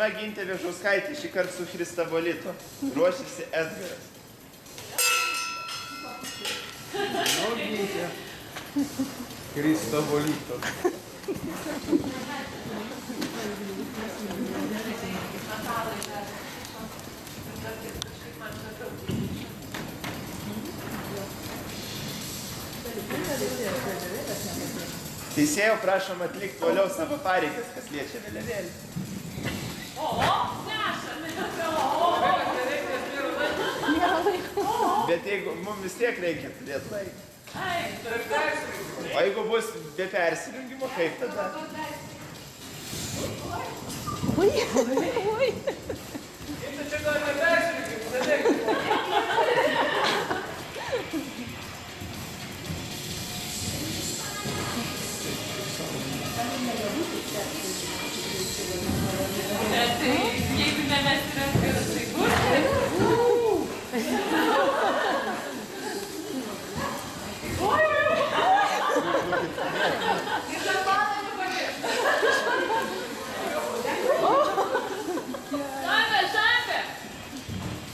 žmona Gintė Vėžauskaitė, šį kartą su Christabolitu. Ruošiasi Edgaras. No, Gintė. Christabolito. Teisėjau, prašom atlikti toliau savo pareigas, kas liečia vėliavėlį. Bet jeigu mums vis tiek reikia turėti laiką. O jeigu bus be persijungimo, kaip tada? Jeigu nemesti rankas, tai bus. Šampė!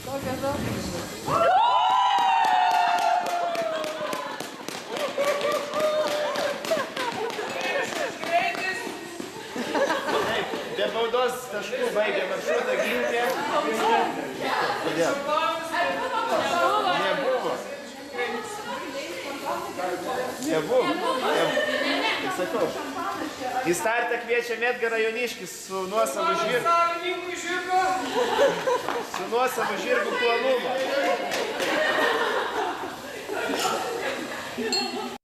Kokia žampė? Be baudos taškų baigė maršrutą Gintė. Kodėl? Nebuvo. Tik sakau. Į startą kviečiam Edgarą Joniškis su nuosavu žirgu. Su nuosavu žirgu planumu.